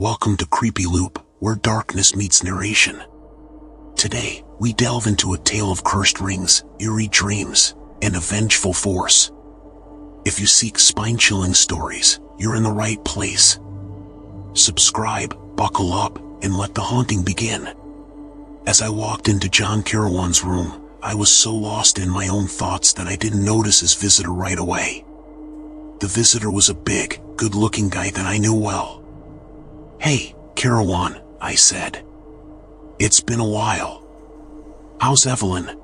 Welcome to Creepy Loop, where darkness meets narration. Today, we delve into a tale of cursed rings, eerie dreams, and a vengeful force. If you seek spine-chilling stories, you're in the right place. Subscribe, buckle up, and let the haunting begin. As I walked into John Carawan's room, I was so lost in my own thoughts that I didn't notice his visitor right away. The visitor was a big, good-looking guy that I knew well. "Hey, Carawan," I said. "It's been a while. How's Evelyn?"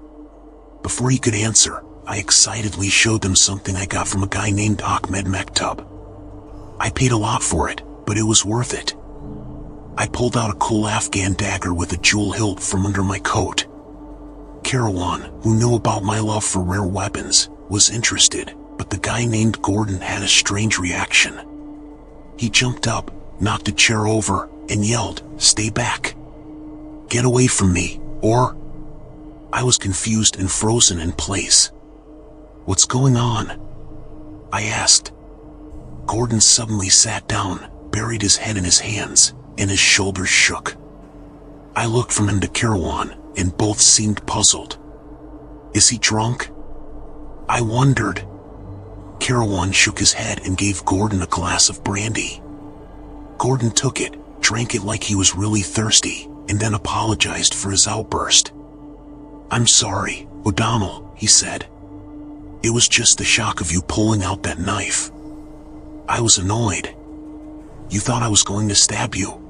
Before he could answer, I excitedly showed them something I got from a guy named Ahmed Mektub. I paid a lot for it, but it was worth it. I pulled out a cool Afghan dagger with a jewel hilt from under my coat. Carawan, who knew about my love for rare weapons, was interested, but the guy named Gordon had a strange reaction. He jumped up, knocked a chair over, and yelled, "Stay back. Get away from me, or..." I was confused and frozen in place. "What's going on?" I asked. Gordon suddenly sat down, buried his head in his hands, and his shoulders shook. I looked from him to Carawan, and both seemed puzzled. "Is he drunk?" I wondered. Carawan shook his head and gave Gordon a glass of brandy. Gordon took it, drank it like he was really thirsty, and then apologized for his outburst. "I'm sorry, O'Donnell," he said. "It was just the shock of you pulling out that knife. I was annoyed. You thought I was going to stab you."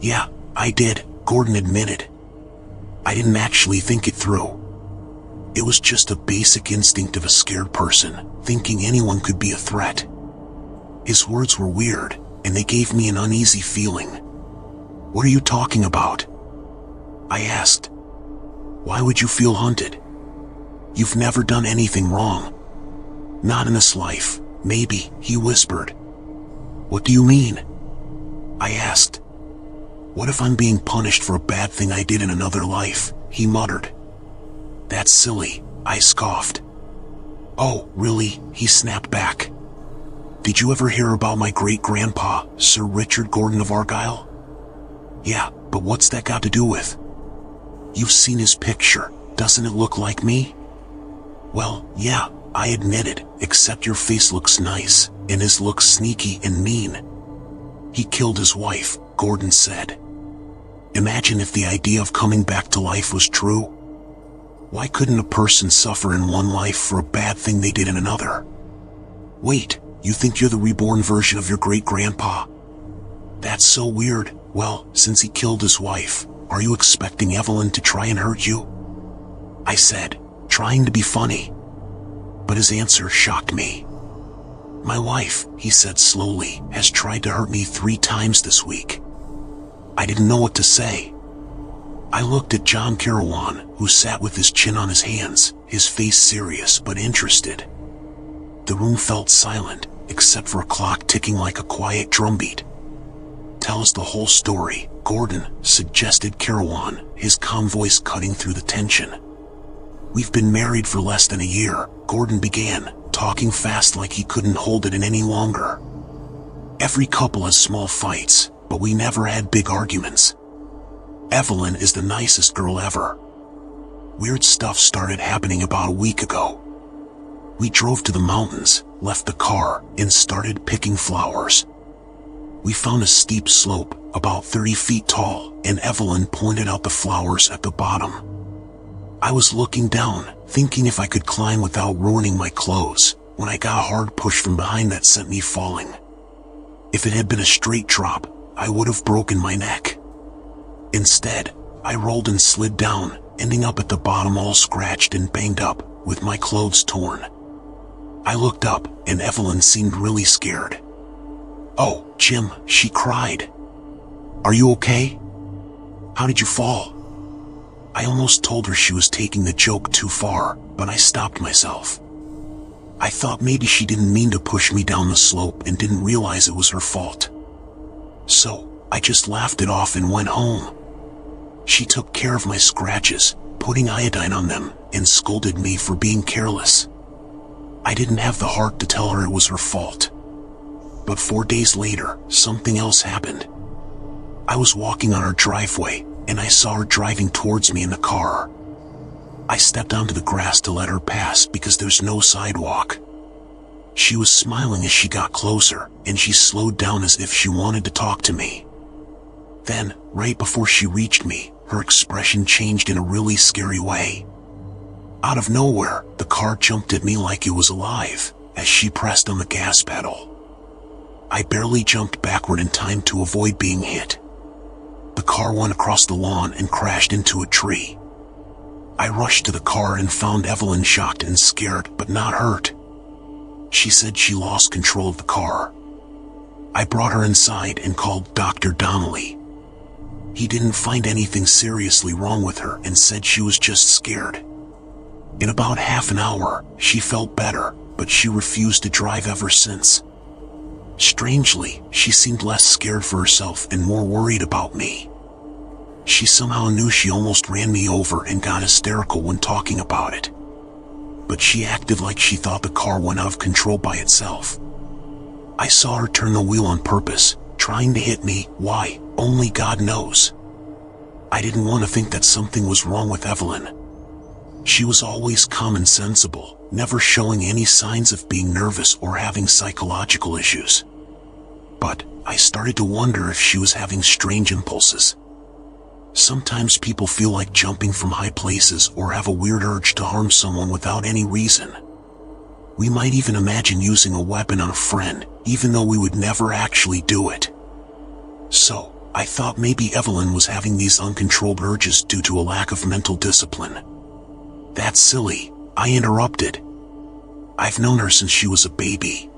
"Yeah, I did," Gordon admitted. "I didn't actually think it through. It was just a basic instinct of a scared person, thinking anyone could be a threat." His words were weird, and they gave me an uneasy feeling. "What are you talking about?" I asked. "Why would you feel hunted? You've never done anything wrong." "Not in this life, maybe," he whispered. "What do you mean?" I asked. "What if I'm being punished for a bad thing I did in another life?" he muttered. "That's silly," I scoffed. "Oh, really?" he snapped back. "Did you ever hear about my great-grandpa, Sir Richard Gordon of Argyll?" "Yeah, but what's that got to do with?" "You've seen his picture. Doesn't it look like me?" "Well, yeah," I admitted, "except your face looks nice, and his looks sneaky and mean." "He killed his wife," Gordon said. "Imagine if the idea of coming back to life was true. Why couldn't a person suffer in one life for a bad thing they did in another?" "Wait, you think you're the reborn version of your great-grandpa?" "That's so weird. Well, since he killed his wife, are you expecting Evelyn to try and hurt you?" I said, trying to be funny. But his answer shocked me. "My wife," he said slowly, "has tried to hurt me 3 times this week." I didn't know what to say. I looked at John Carawan, who sat with his chin on his hands, his face serious but interested. The room felt silent, except for a clock ticking like a quiet drumbeat. "Tell us the whole story," Gordon suggested Carawan, his calm voice cutting through the tension. "We've been married for less than a year," Gordon began, talking fast like he couldn't hold it in any longer. "Every couple has small fights, but we never had big arguments. Evelyn is the nicest girl ever. Weird stuff started happening about a week ago. We drove to the mountains, left the car, and started picking flowers. We found a steep slope, about 30 feet tall, and Evelyn pointed out the flowers at the bottom. I was looking down, thinking if I could climb without ruining my clothes, when I got a hard push from behind that sent me falling. If it had been a straight drop, I would have broken my neck. Instead, I rolled and slid down, ending up at the bottom all scratched and banged up, with my clothes torn. I looked up, and Evelyn seemed really scared. "Oh, Jim," she cried. "Are you okay? How did you fall?" I almost told her she was taking the joke too far, but I stopped myself. I thought maybe she didn't mean to push me down the slope and didn't realize it was her fault. So, I just laughed it off and went home. She took care of my scratches, putting iodine on them, and scolded me for being careless. I didn't have the heart to tell her it was her fault. But 4 days later, something else happened. I was walking on our driveway, and I saw her driving towards me in the car. I stepped onto the grass to let her pass because there's no sidewalk. She was smiling as she got closer, and she slowed down as if she wanted to talk to me. Then, right before she reached me, her expression changed in a really scary way. Out of nowhere, the car jumped at me like it was alive, as she pressed on the gas pedal. I barely jumped backward in time to avoid being hit. The car went across the lawn and crashed into a tree. I rushed to the car and found Evelyn shocked and scared, but not hurt. She said she lost control of the car. I brought her inside and called Dr. Donnelly. He didn't find anything seriously wrong with her and said she was just scared. In about half an hour, she felt better, but she refused to drive ever since. Strangely, she seemed less scared for herself and more worried about me. She somehow knew she almost ran me over and got hysterical when talking about it. But she acted like she thought the car went out of control by itself. I saw her turn the wheel on purpose, trying to hit me. Why? Only God knows. I didn't want to think that something was wrong with Evelyn. She was always calm and sensible, never showing any signs of being nervous or having psychological issues. But I started to wonder if she was having strange impulses. Sometimes people feel like jumping from high places or have a weird urge to harm someone without any reason. We might even imagine using a weapon on a friend, even though we would never actually do it. So, I thought maybe Evelyn was having these uncontrolled urges due to a lack of mental discipline. That's silly, I interrupted. I've known her since she was a baby.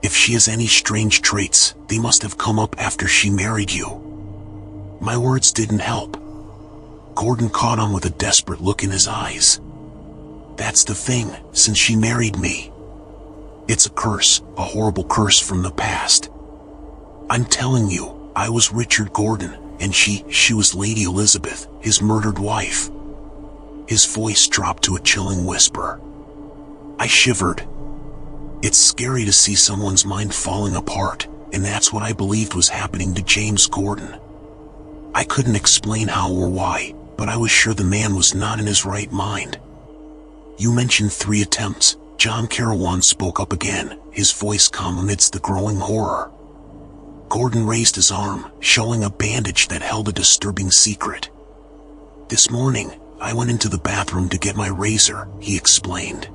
If she has any strange traits, they must have come up after she married you. My words didn't help. Gordon caught on with a desperate look in his eyes. That's the thing, since she married me. It's a curse, a horrible curse from the past. I'm telling you, I was Richard Gordon, and she was Lady Elizabeth, his murdered wife. His voice dropped to a chilling whisper. I shivered. It's scary to see someone's mind falling apart, and that's what I believed was happening to James Gordon. I couldn't explain how or why, but I was sure the man was not in his right mind. You mentioned 3 attempts. John Carawan spoke up again, his voice calm amidst the growing horror. Gordon raised his arm, showing a bandage that held a disturbing secret. This morning, I went into the bathroom to get my razor, he explained.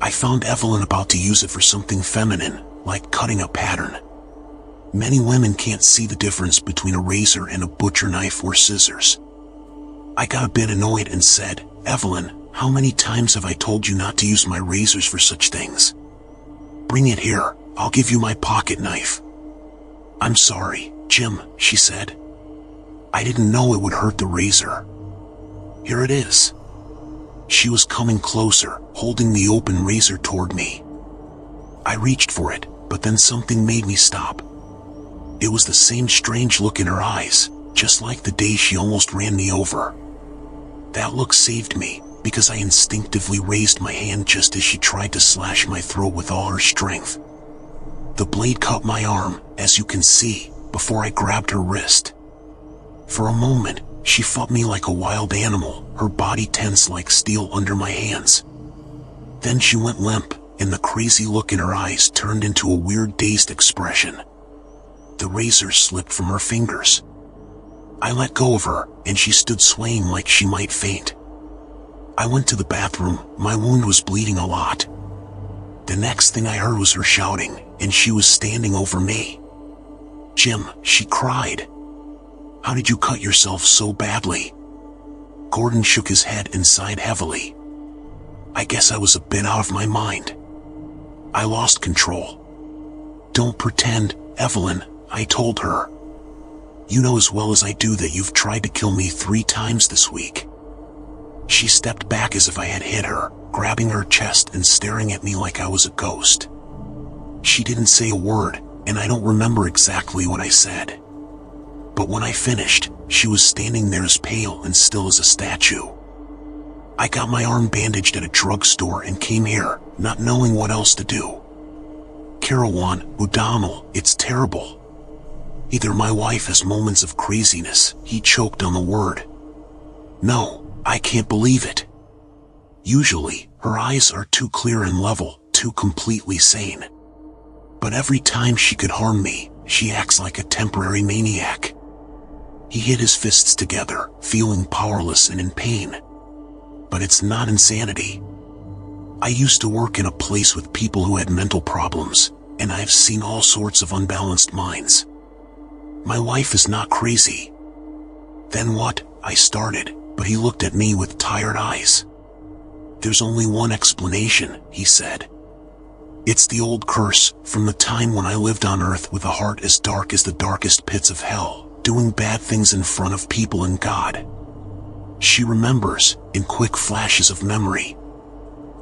I found Evelyn about to use it for something feminine, like cutting a pattern. Many women can't see the difference between a razor and a butcher knife or scissors. I got a bit annoyed and said, Evelyn, how many times have I told you not to use my razors for such things? Bring it here, I'll give you my pocket knife. I'm sorry, Jim, she said. I didn't know it would hurt the razor. Here it is. She was coming closer, holding the open razor toward me. I reached for it, but then something made me stop. It was the same strange look in her eyes, just like the day she almost ran me over. That look saved me, because I instinctively raised my hand just as she tried to slash my throat with all her strength. The blade cut my arm, as you can see, before I grabbed her wrist. For a moment, she fought me like a wild animal, her body tense like steel under my hands. Then she went limp, and the crazy look in her eyes turned into a weird dazed expression. The razor slipped from her fingers. I let go of her, and she stood swaying like she might faint. I went to the bathroom, my wound was bleeding a lot. The next thing I heard was her shouting, and she was standing over me. Jim, she cried. How did you cut yourself so badly? Gordon shook his head and sighed heavily. I guess I was a bit out of my mind. I lost control. Don't pretend, Evelyn, I told her. You know as well as I do that you've tried to kill me 3 times this week. She stepped back as if I had hit her, grabbing her chest and staring at me like I was a ghost. She didn't say a word, and I don't remember exactly what I said. But when I finished, she was standing there as pale and still as a statue. I got my arm bandaged at a drugstore and came here, not knowing what else to do. Carawan, O'Donnell, it's terrible. Either my wife has moments of craziness, he choked on the word. No, I can't believe it. Usually, her eyes are too clear and level, too completely sane. But every time she could harm me, she acts like a temporary maniac. He hit his fists together, feeling powerless and in pain. But it's not insanity. I used to work in a place with people who had mental problems, and I've seen all sorts of unbalanced minds. My wife is not crazy. Then what? I started, but he looked at me with tired eyes. There's only one explanation, he said. It's the old curse, from the time when I lived on Earth with a heart as dark as the darkest pits of hell, doing bad things in front of people and God. She remembers, in quick flashes of memory.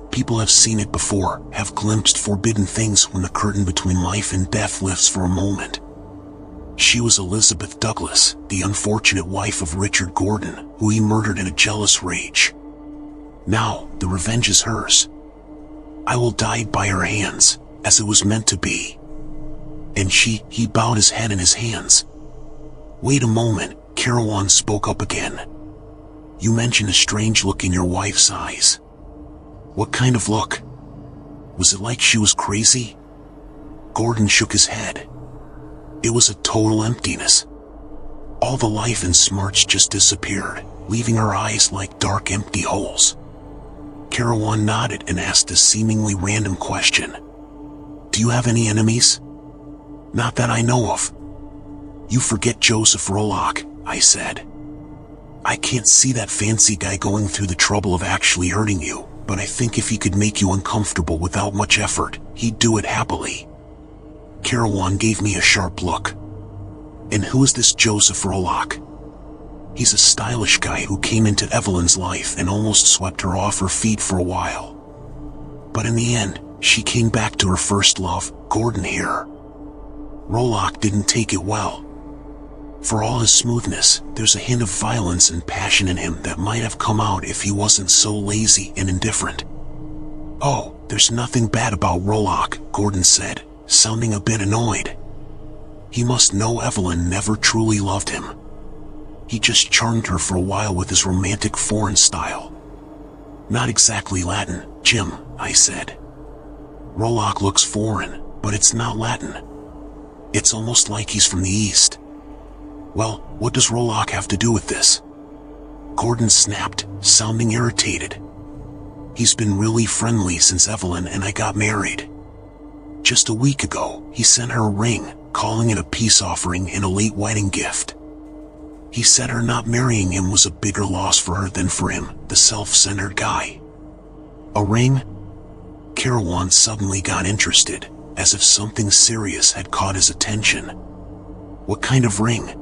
People have seen it before, have glimpsed forbidden things when the curtain between life and death lifts for a moment. She was Elizabeth Douglas, the unfortunate wife of Richard Gordon, who he murdered in a jealous rage. Now, the revenge is hers. I will die by her hands, as it was meant to be. And he bowed his head in his hands. Wait a moment, Carawan spoke up again. You mentioned a strange look in your wife's eyes. What kind of look? Was it like she was crazy? Gordon shook his head. It was a total emptiness. All the life and smarts just disappeared, leaving her eyes like dark empty holes. Carawan nodded and asked a seemingly random question. Do you have any enemies? Not that I know of. You forget Joseph Rollock, I said. I can't see that fancy guy going through the trouble of actually hurting you, but I think if he could make you uncomfortable without much effort, he'd do it happily. Carawan gave me a sharp look. And who is this Joseph Rollock? He's a stylish guy who came into Evelyn's life and almost swept her off her feet for a while. But in the end, she came back to her first love, Gordon here. Rollock didn't take it well. For all his smoothness, there's a hint of violence and passion in him that might have come out if he wasn't so lazy and indifferent. Oh, there's nothing bad about Rollock, Gordon said, sounding a bit annoyed. He must know Evelyn never truly loved him. He just charmed her for a while with his romantic foreign style. Not exactly Latin, Jim, I said. Rollock looks foreign, but it's not Latin. It's almost like he's from the East. Well, what does Rollock have to do with this? Gordon snapped, sounding irritated. He's been really friendly since Evelyn and I got married. Just a week ago, he sent her a ring, calling it a peace offering and a late wedding gift. He said her not marrying him was a bigger loss for her than for him, the self-centered guy. A ring? Carawan suddenly got interested, as if something serious had caught his attention. What kind of ring?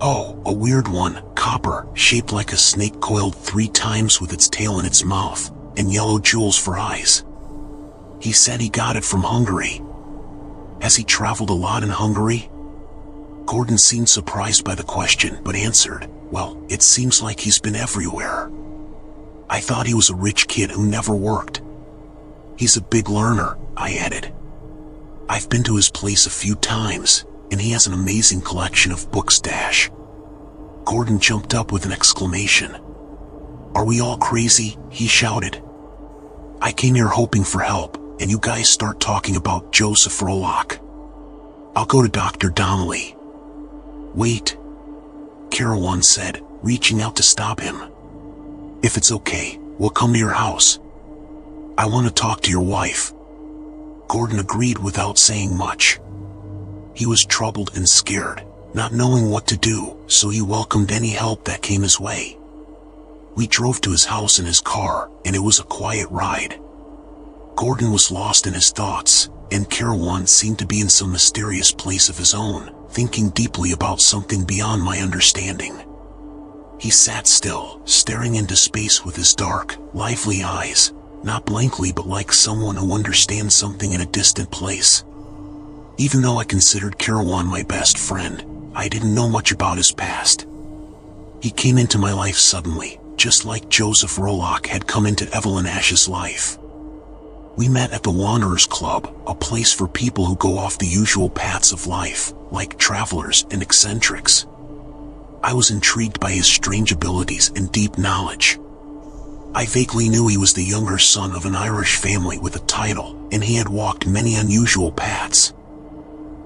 Oh, a weird one, copper, shaped like a snake coiled 3 times with its tail in its mouth, and yellow jewels for eyes. He said he got it from Hungary. Has he traveled a lot in Hungary? Gordon seemed surprised by the question, but answered, well, it seems like he's been everywhere. I thought he was a rich kid who never worked. He's a big learner, I added. I've been to his place a few times, and he has an amazing collection of books. Gordon jumped up with an exclamation. Are we all crazy? He shouted. I came here hoping for help, and you guys start talking about Joseph Rollock. I'll go to Dr. Donnelly. Wait, Carawan said, reaching out to stop him. If it's okay, we'll come to your house. I want to talk to your wife. Gordon agreed without saying much. He was troubled and scared, not knowing what to do, so he welcomed any help that came his way. We drove to his house in his car, and it was a quiet ride. Gordon was lost in his thoughts, and Carawan seemed to be in some mysterious place of his own, thinking deeply about something beyond my understanding. He sat still, staring into space with his dark, lively eyes, not blankly but like someone who understands something in a distant place. Even though I considered Carawan my best friend, I didn't know much about his past. He came into my life suddenly, just like Joseph Rollock had come into Evelyn Ash's life. We met at the Wanderers Club, a place for people who go off the usual paths of life, like travelers and eccentrics. I was intrigued by his strange abilities and deep knowledge. I vaguely knew he was the younger son of an Irish family with a title, and he had walked many unusual paths.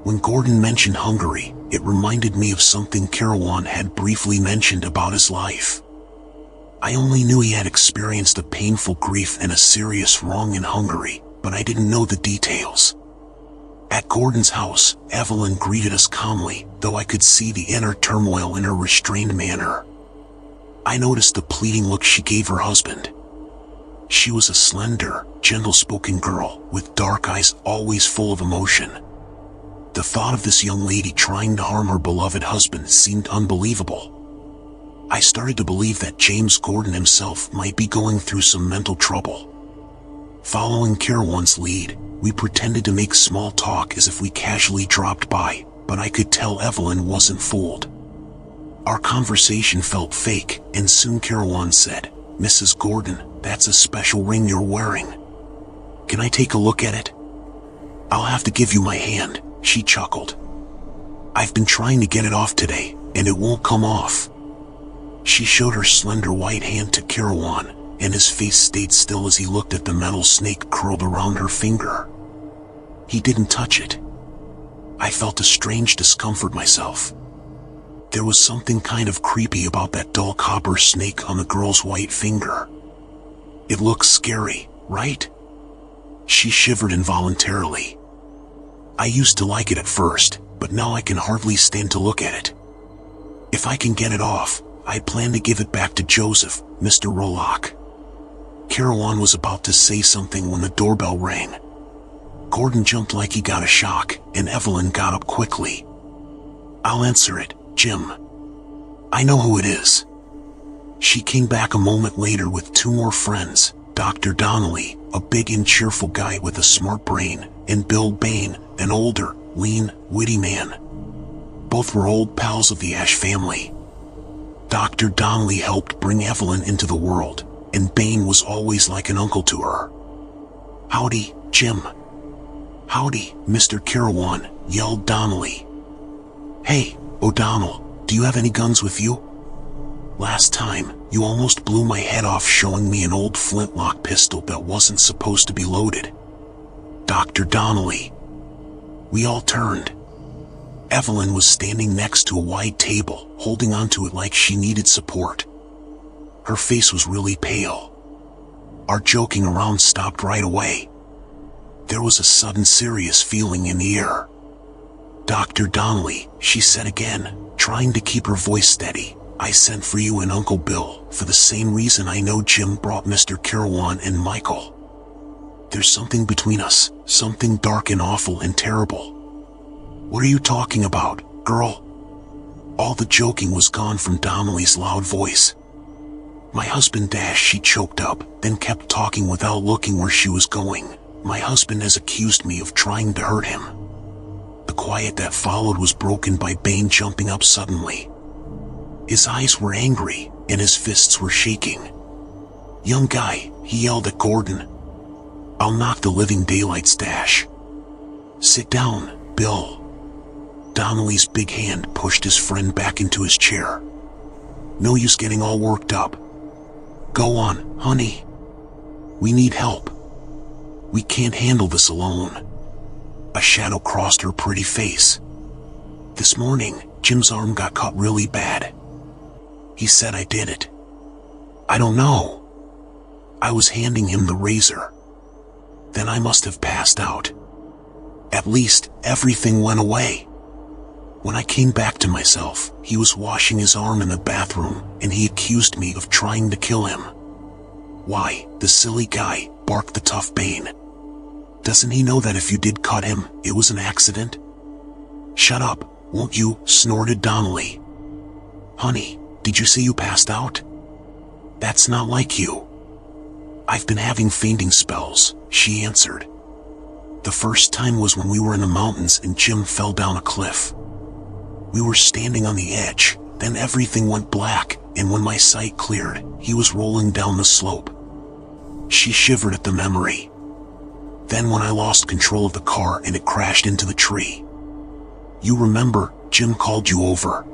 When Gordon mentioned Hungary, it reminded me of something Karawan had briefly mentioned about his life. I only knew he had experienced a painful grief and a serious wrong in Hungary, but I didn't know the details. At Gordon's house, Evelyn greeted us calmly, though I could see the inner turmoil in her restrained manner. I noticed the pleading look she gave her husband. She was a slender, gentle-spoken girl, with dark eyes always full of emotion. The thought of this young lady trying to harm her beloved husband seemed unbelievable. I started to believe that James Gordon himself might be going through some mental trouble. Following Karawan's lead, we pretended to make small talk as if we casually dropped by, but I could tell Evelyn wasn't fooled. Our conversation felt fake, and soon Karawan said, "Mrs. Gordon, that's a special ring you're wearing. Can I take a look at it?" "I'll have to give you my hand," she chuckled. "I've been trying to get it off today, and it won't come off." She showed her slender white hand to Karawan, and his face stayed still as he looked at the metal snake curled around her finger. He didn't touch it. I felt a strange discomfort myself. There was something kind of creepy about that dull copper snake on the girl's white finger. "It looks scary, right?" She shivered involuntarily. "I used to like it at first, but now I can hardly stand to look at it. If I can get it off, I plan to give it back to Joseph, Mr. Rollock." Karawan was about to say something when the doorbell rang. Gordon jumped like he got a shock, and Evelyn got up quickly. "I'll answer it, Jim. I know who it is." She came back a moment later with two more friends, Dr. Donnelly, a big and cheerful guy with a smart brain, and Bill Bain, an older, lean, witty man. Both were old pals of the Ash family. Dr. Donnelly helped bring Evelyn into the world, and Bain was always like an uncle to her. "Howdy, Jim." "Howdy, Mr. Karawan," yelled Donnelly. "Hey, O'Donnell, do you have any guns with you? Last time, you almost blew my head off showing me an old flintlock pistol that wasn't supposed to be loaded." Dr. Donnelly. We all turned. Evelyn was standing next to a wide table, holding onto it like she needed support. Her face was really pale. Our joking around stopped right away. There was a sudden serious feeling in the air. "Dr. Donnelly," she said again, trying to keep her voice steady, "I sent for you and Uncle Bill for the same reason I know Jim brought Mr. Karawan and Michael. There's something between us, something dark and awful and terrible." "What are you talking about, girl?" All the joking was gone from Donnelly's loud voice. "My husband," she choked up, then kept talking without looking where she was going. "My husband has accused me of trying to hurt him." The quiet that followed was broken by Bain jumping up suddenly. His eyes were angry, and his fists were shaking. "Young guy," he yelled at Gordon. "I'll knock the living daylights." "Sit down, Bill." Donnelly's big hand pushed his friend back into his chair. "No use getting all worked up. Go on, honey. We need help. We can't handle this alone." A shadow crossed her pretty face. "This morning, Jim's arm got cut really bad. He said I did it." "I don't know. I was handing him the razor. Then I must have passed out. At least, everything went away. When I came back to myself, he was washing his arm in the bathroom, and he accused me of trying to kill him." "Why, the silly guy," barked the tough Bain. "Doesn't he know that if you did cut him, it was an accident?" "Shut up, won't you?" snorted Donnelly. "Honey, did you say you passed out? That's not like you." "I've been having fainting spells," she answered. "The first time was when we were in the mountains and Jim fell down a cliff. We were standing on the edge, then everything went black, and when my sight cleared, he was rolling down the slope." She shivered at the memory. Then when I lost control of the car and it crashed into the tree. You remember, Jim called you over.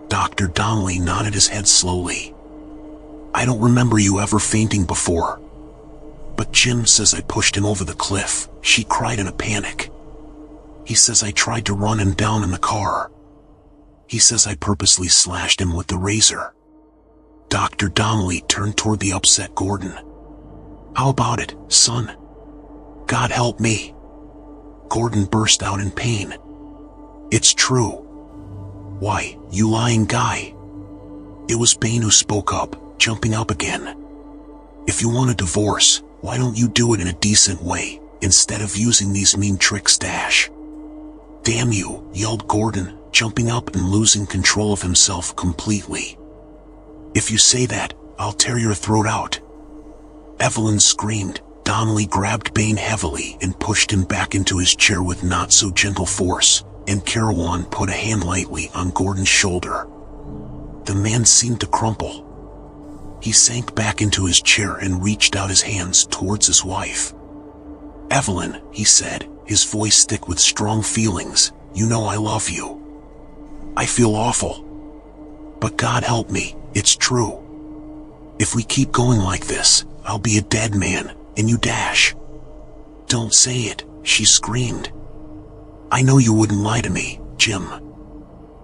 Dr. Donnelly nodded his head slowly. I don't remember you ever fainting before. But Jim says I pushed him over the cliff, she cried in a panic. He says I tried to run him down in the car. He says I purposely slashed him with the razor. Dr. Donnelly turned toward the upset Gordon. How about it, son? God help me. Gordon burst out in pain. It's true. Why, you lying guy. It was Bane who spoke up, jumping up again. If you want a divorce, why don't you do it in a decent way, instead of using these mean tricks, Dash? Damn you, yelled Gordon, jumping up and losing control of himself completely. If you say that, I'll tear your throat out. Evelyn screamed. Donnelly grabbed Bane heavily and pushed him back into his chair with not so gentle force, and Carawan put a hand lightly on Gordon's shoulder. The man seemed to crumple. He sank back into his chair and reached out his hands towards his wife. Evelyn, he said, his voice thick with strong feelings, you know I love you. I feel awful. But God help me, it's true. If we keep going like this, I'll be a dead man, and you, Dash. Don't say it, she screamed. I know you wouldn't lie to me, Jim.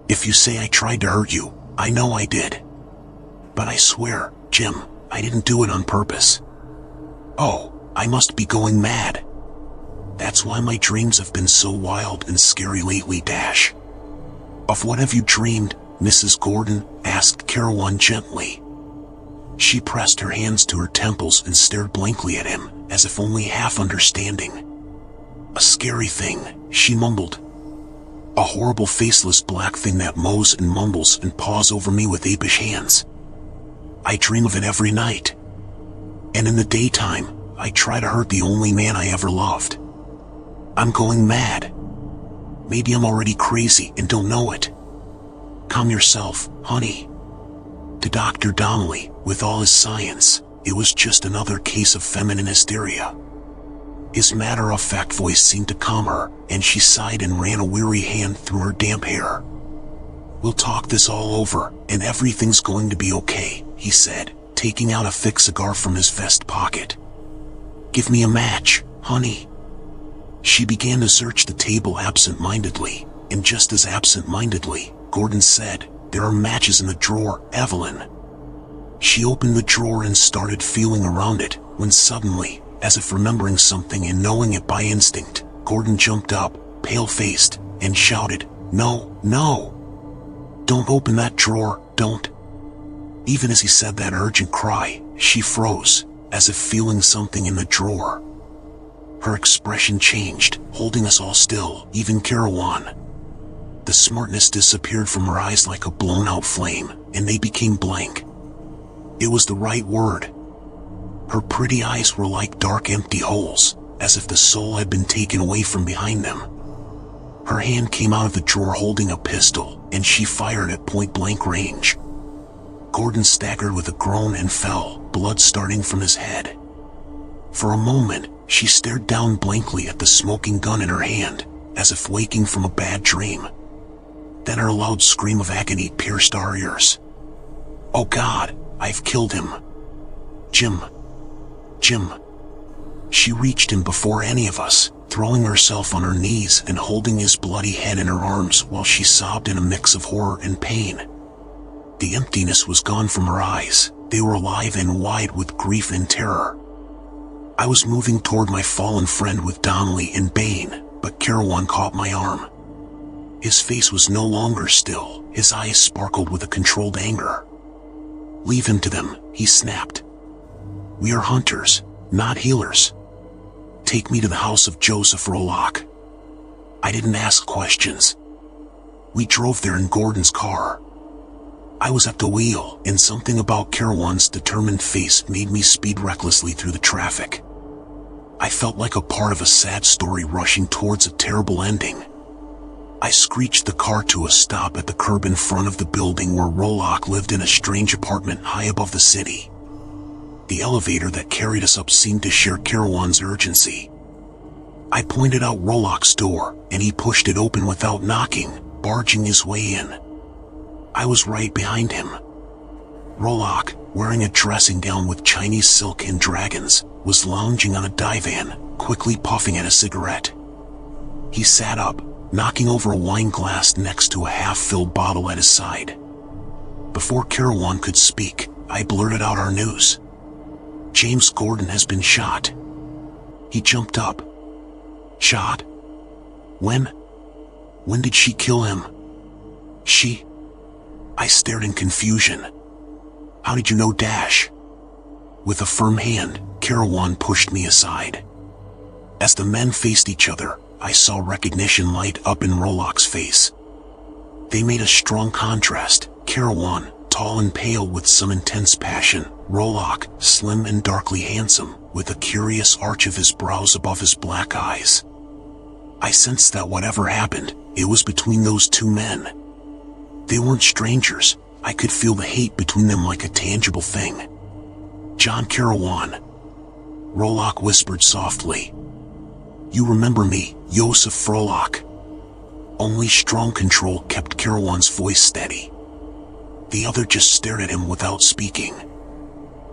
If you say I tried to hurt you, I know I did. But I swear, Jim, I didn't do it on purpose. Oh, I must be going mad. That's why my dreams have been so wild and scary lately, Dash. Of what have you dreamed, Mrs. Gordon? Asked Carawan gently. She pressed her hands to her temples and stared blankly at him, as if only half understanding. A scary thing, she mumbled. A horrible faceless black thing that mows and mumbles and paws over me with apish hands. I dream of it every night. And in the daytime, I try to hurt the only man I ever loved. I'm going mad. Maybe I'm already crazy and don't know it. Calm yourself, honey. To Dr. Donnelly, with all his science, it was just another case of feminine hysteria. His matter-of-fact voice seemed to calm her, and she sighed and ran a weary hand through her damp hair. We'll talk this all over, and everything's going to be okay, he said, taking out a thick cigar from his vest pocket. Give me a match, honey. She began to search the table absent-mindedly, and just as absent-mindedly, Gordon said, There are matches in the drawer, Evelyn. She opened the drawer and started feeling around it, when suddenly, as if remembering something and knowing it by instinct, Gordon jumped up, pale-faced, and shouted, No, no! Don't open that drawer, don't! Even as he said that urgent cry, she froze, as if feeling something in the drawer. Her expression changed, holding us all still, even Carawan. The smartness disappeared from her eyes like a blown-out flame, and they became blank. It was the right word. Her pretty eyes were like dark empty holes, as if the soul had been taken away from behind them. Her hand came out of the drawer holding a pistol, and she fired at point-blank range. Gordon staggered with a groan and fell, blood starting from his head. For a moment, she stared down blankly at the smoking gun in her hand, as if waking from a bad dream. Then her loud scream of agony pierced our ears. Oh God, I've killed him. Jim. Jim. She reached him before any of us, throwing herself on her knees and holding his bloody head in her arms while she sobbed in a mix of horror and pain. The emptiness was gone from her eyes. They were alive and wide with grief and terror. I was moving toward my fallen friend with Donnelly and Bane, but Carawan caught my arm. His face was no longer still, his eyes sparkled with a controlled anger. Leave him to them, he snapped. We are hunters, not healers. Take me to the house of Joseph Rollock. I didn't ask questions. We drove there in Gordon's car. I was at the wheel, and something about Carawan's determined face made me speed recklessly through the traffic. I felt like a part of a sad story rushing towards a terrible ending. I screeched the car to a stop at the curb in front of the building where Rollock lived in a strange apartment high above the city. The elevator that carried us up seemed to share Carawan's urgency. I pointed out Rollock's door, and he pushed it open without knocking, barging his way in. I was right behind him. Rollock, wearing a dressing gown with Chinese silk and dragons, was lounging on a divan, quickly puffing at a cigarette. He sat up, knocking over a wine glass next to a half-filled bottle at his side. Before Carawan could speak, I blurted out our news. James Gordon has been shot. He jumped up. Shot? When? When did she kill him? She? I stared in confusion. How did you know, Dash? With a firm hand, Carawan pushed me aside. As the men faced each other, I saw recognition light up in Rollock's face. They made a strong contrast. Carawan, tall and pale with some intense passion. Rollock, slim and darkly handsome, with a curious arch of his brows above his black eyes. I sensed that whatever happened, it was between those two men. They weren't strangers. I could feel the hate between them like a tangible thing. John Carawan. Rollock whispered softly. You remember me, Yosef Frollock. Only strong control kept Carawan's voice steady. The other just stared at him without speaking.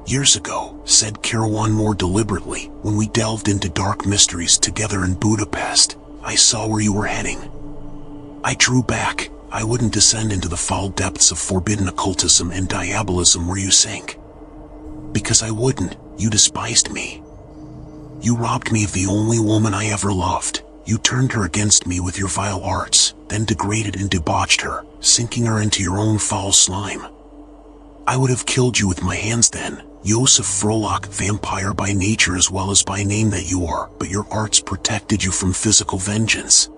Years ago, said Carawan more deliberately, when we delved into dark mysteries together in Budapest, I saw where you were heading. I drew back. I wouldn't descend into the foul depths of forbidden occultism and diabolism where you sank. Because I wouldn't, you despised me. You robbed me of the only woman I ever loved. You turned her against me with your vile arts, then degraded and debauched her, sinking her into your own foul slime. I would have killed you with my hands then, Yosef Frollock, vampire by nature as well as by name that you are, but your arts protected you from physical vengeance.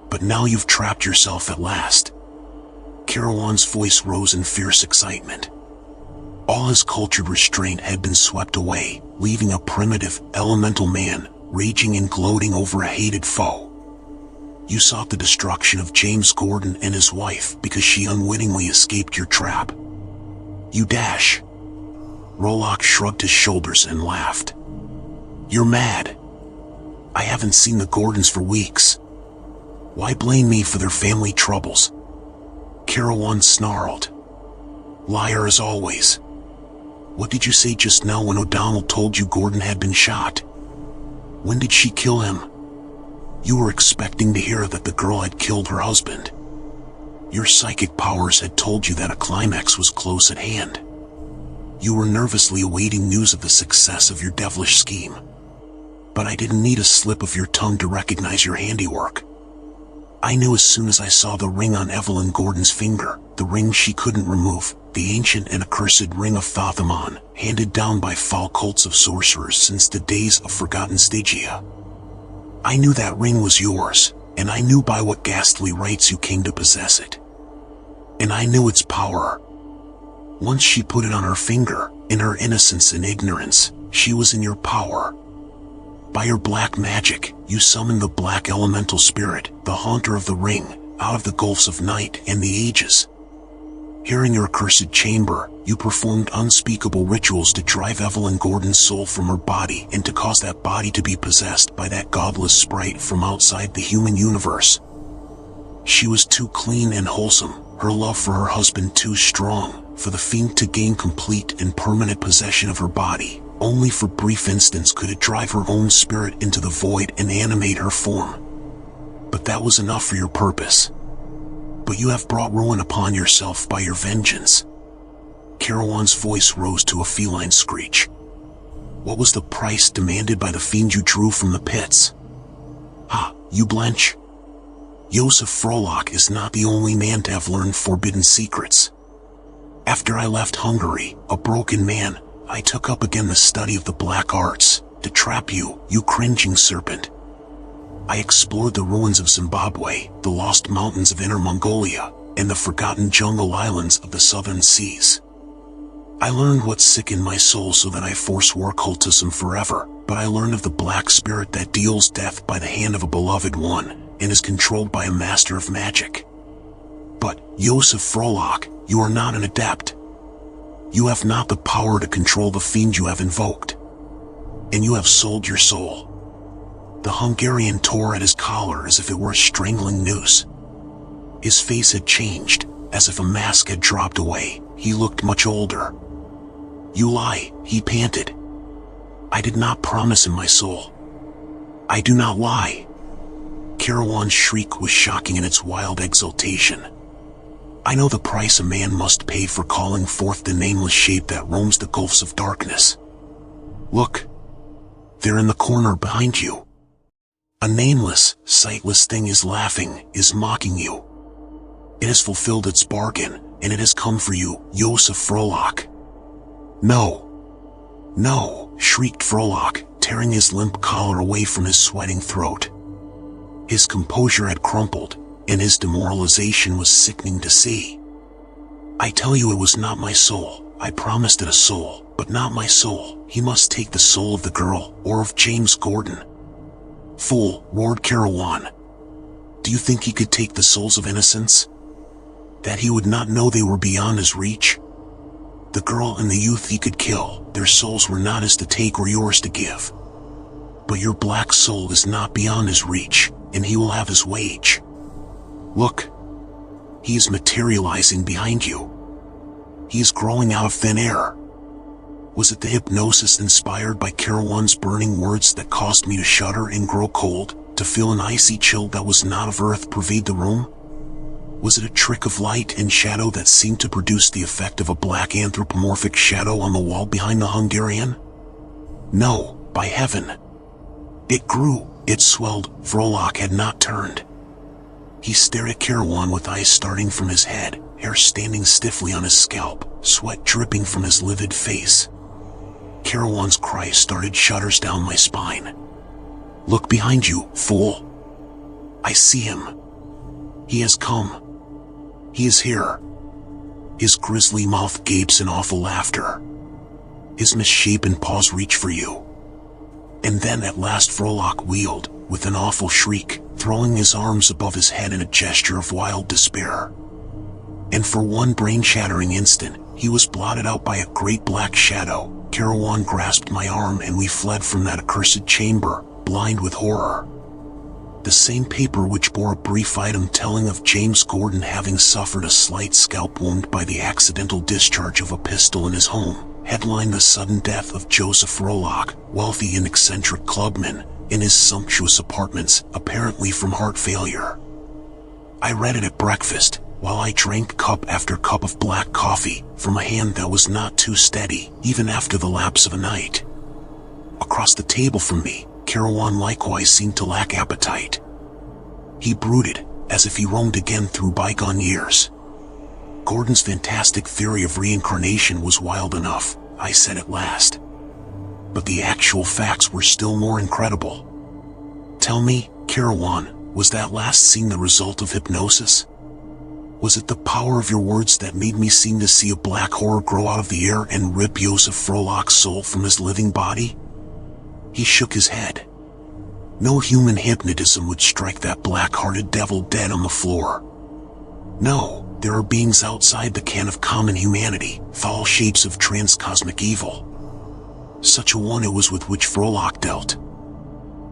But now you've trapped yourself at last. Carawan's voice rose in fierce excitement. All his cultured restraint had been swept away, leaving a primitive, elemental man, raging and gloating over a hated foe. You sought the destruction of James Gordon and his wife because she unwittingly escaped your trap. You Dash. Rollock shrugged his shoulders and laughed. You're mad. I haven't seen the Gordons for weeks. Why blame me for their family troubles? Carawan snarled. Liar as always. What did you say just now when O'Donnell told you Gordon had been shot? When did she kill him? You were expecting to hear that the girl had killed her husband. Your psychic powers had told you that a climax was close at hand. You were nervously awaiting news of the success of your devilish scheme. But I didn't need a slip of your tongue to recognize your handiwork. I knew as soon as I saw the ring on Evelyn Gordon's finger, the ring she couldn't remove, the ancient and accursed ring of Thothamon, handed down by foul cults of sorcerers since the days of forgotten Stygia. I knew that ring was yours, and I knew by what ghastly rights you came to possess it. And I knew its power. Once she put it on her finger, in her innocence and ignorance, she was in your power. By your black magic, you summoned the black elemental spirit, the haunter of the ring, out of the gulfs of night and the ages. Here in your accursed chamber, you performed unspeakable rituals to drive Evelyn Gordon's soul from her body and to cause that body to be possessed by that godless sprite from outside the human universe. She was too clean and wholesome, her love for her husband too strong, for the fiend to gain complete and permanent possession of her body. Only for brief instants could it drive her own spirit into the void and animate her form. But that was enough for your purpose. But you have brought ruin upon yourself by your vengeance. Carawan's voice rose to a feline screech. What was the price demanded by the fiend you drew from the pits? Ha, you blench? Yosef Frollock is not the only man to have learned forbidden secrets. After I left Hungary, a broken man, I took up again the study of the black arts, to trap you, you cringing serpent. I explored the ruins of Zimbabwe, the lost mountains of Inner Mongolia, and the forgotten jungle islands of the southern seas. I learned what sickened my soul so that I forswore occultism forever, but I learned of the black spirit that deals death by the hand of a beloved one, and is controlled by a master of magic. But, Yosef Frollock, you are not an adept. You have not the power to control the fiend you have invoked. And you have sold your soul. The Hungarian tore at his collar as if it were a strangling noose. His face had changed, as if a mask had dropped away. He looked much older. "You lie," he panted. "I did not promise him my soul. I do not lie." Carawan's shriek was shocking in its wild exultation. "I know the price a man must pay for calling forth the nameless shape that roams the gulfs of darkness. Look, there in the corner behind you. A nameless, sightless thing is laughing, is mocking you. It has fulfilled its bargain, and it has come for you, Josef Frolak." "No! No!" shrieked Frolak, tearing his limp collar away from his sweating throat. His composure had crumpled, and his demoralization was sickening to see. "I tell you it was not my soul. I promised it a soul, but not my soul. He must take the soul of the girl, or of James Gordon." "Fool," roared Carawan. "Do you think he could take the souls of innocents? That he would not know they were beyond his reach? The girl and the youth he could kill, their souls were not his to take or yours to give. But your black soul is not beyond his reach, and he will have his wage. Look, he is materializing behind you. He is growing out of thin air." Was it the hypnosis inspired by Carawan's burning words that caused me to shudder and grow cold, to feel an icy chill that was not of earth pervade the room? Was it a trick of light and shadow that seemed to produce the effect of a black anthropomorphic shadow on the wall behind the Hungarian? No, by heaven. It grew, it swelled. Frolak had not turned. He stared at Carawan with eyes starting from his head, hair standing stiffly on his scalp, sweat dripping from his livid face. Carawan's cry started shudders down my spine. "Look behind you, fool! I see him. He has come. He is here." His grisly mouth gapes in awful laughter. His misshapen paws reach for you. And then at last Frolak wheeled, with an awful shriek, throwing his arms above his head in a gesture of wild despair. And for one brain-shattering instant, he was blotted out by a great black shadow. Carawan grasped my arm and we fled from that accursed chamber, blind with horror. The same paper which bore a brief item telling of James Gordon having suffered a slight scalp wound by the accidental discharge of a pistol in his home, headlined the sudden death of Joseph Frolak, wealthy and eccentric clubman, in his sumptuous apartments, apparently from heart failure. I read it at breakfast, while I drank cup after cup of black coffee, from a hand that was not too steady, even after the lapse of a night. Across the table from me, Carawan likewise seemed to lack appetite. He brooded, as if he roamed again through bygone years. Gordon's fantastic theory of reincarnation was wild enough, I said at last. But the actual facts were still more incredible. "Tell me, Carawan, was that last scene the result of hypnosis? Was it the power of your words that made me seem to see a black horror grow out of the air and rip Josef Frolak's soul from his living body?" He shook his head. "No human hypnotism would strike that black-hearted devil dead on the floor. No, there are beings outside the ken of common humanity, foul shapes of transcosmic evil. Such a one it was with which Frolak dealt.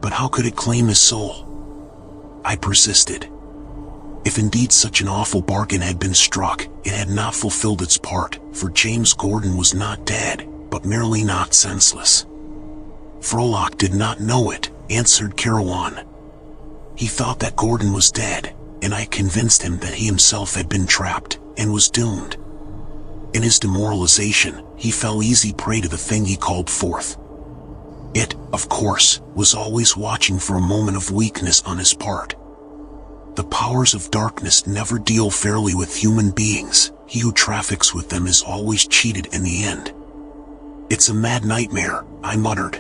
But how could it claim his soul?" I persisted. If indeed such an awful bargain had been struck, it had not fulfilled its part, for James Gordon was not dead, but merely knocked senseless. "Frolak did not know it," answered Carawan. "He thought that Gordon was dead, and I convinced him that he himself had been trapped, and was doomed. In his demoralization, he fell easy prey to the thing he called forth. It, of course, was always watching for a moment of weakness on his part. The powers of darkness never deal fairly with human beings. He who traffics with them is always cheated in the end." "It's a mad nightmare," I muttered.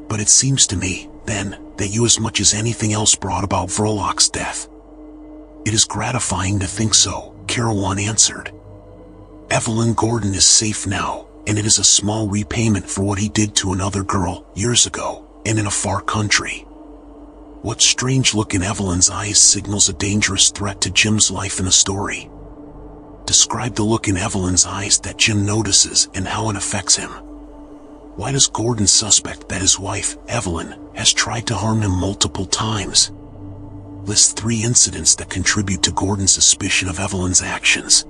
"But it seems to me, then, that you as much as anything else brought about Frolak's death." "It is gratifying to think so," Carawan answered. "Evelyn Gordon is safe now, and it is a small repayment for what he did to another girl, years ago, and in a far country. What strange look in Evelyn's eyes signals a dangerous threat to Jim's life in the story. Describe the look in Evelyn's eyes that Jim notices and how it affects him." Why does Gordon suspect that his wife, Evelyn, has tried to harm him multiple times? List 3 incidents that contribute to Gordon's suspicion of Evelyn's actions.